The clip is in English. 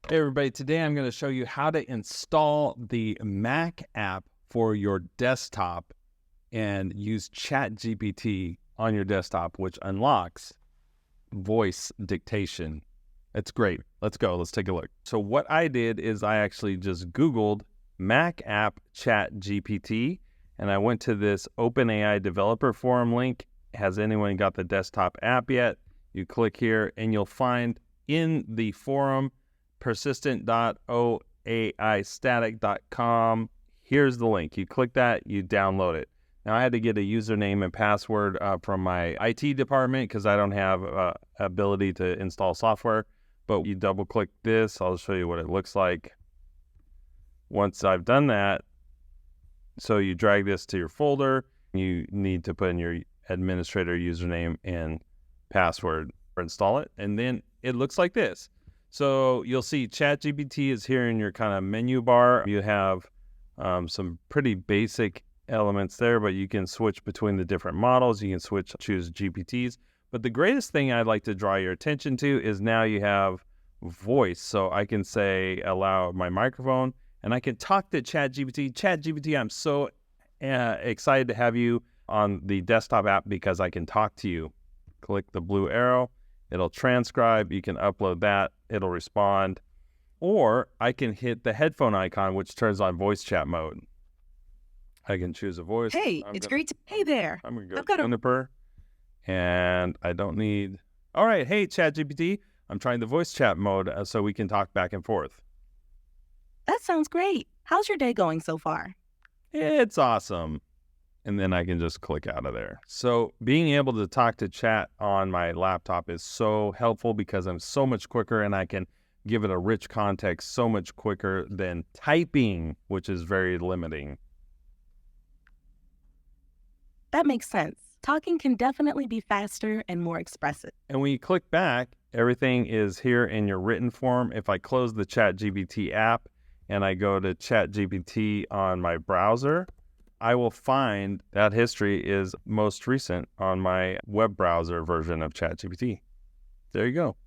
Hey everybody, today I'm going to show you how to install the Mac app for your desktop and use ChatGPT on your desktop, which unlocks voice dictation. It's great. Let's go. Let's take a look. So what I did is I actually just Googled Mac app ChatGPT, and I went to this OpenAI developer forum link. Has anyone got the desktop app yet? You click here and you'll find in the forum persistent.oaistatic.com. Here's the link. You click that, you download it. Now, I had to get a username and password from my IT department because I don't have ability to install software. But you double click this. I'll show you what it looks like. Once I've done that, so you drag this to your folder. You need to put in your administrator username and password or install it. And then it looks like this. So you'll see ChatGPT is here in your kind of menu bar. You have some pretty basic elements there, but you can switch between the different models. You can choose GPTs. But the greatest thing I'd like to draw your attention to is now you have voice. So I can say, allow my microphone, and I can talk to ChatGPT. ChatGPT, I'm so excited to have you on the desktop app because I can talk to you. Click the blue arrow. It'll transcribe. You can upload that. It'll respond. Or I can hit the headphone icon, which turns on voice chat mode. I can choose a voice. Hey, hey there. I'm going to go I've got a Juniper. And I don't need... All right. Hey, ChatGPT. I'm trying the voice chat mode so we can talk back and forth. That sounds great. How's your day going so far? It's awesome. And then I can just click out of there. So being able to talk to chat on my laptop is so helpful because I'm so much quicker and I can give it a rich context so much quicker than typing, which is very limiting. That makes sense. Talking can definitely be faster and more expressive. And when you click back, everything is here in your written form. If I close the ChatGPT app and I go to ChatGPT on my browser, I will find that history is most recent on my web browser version of ChatGPT. There you go.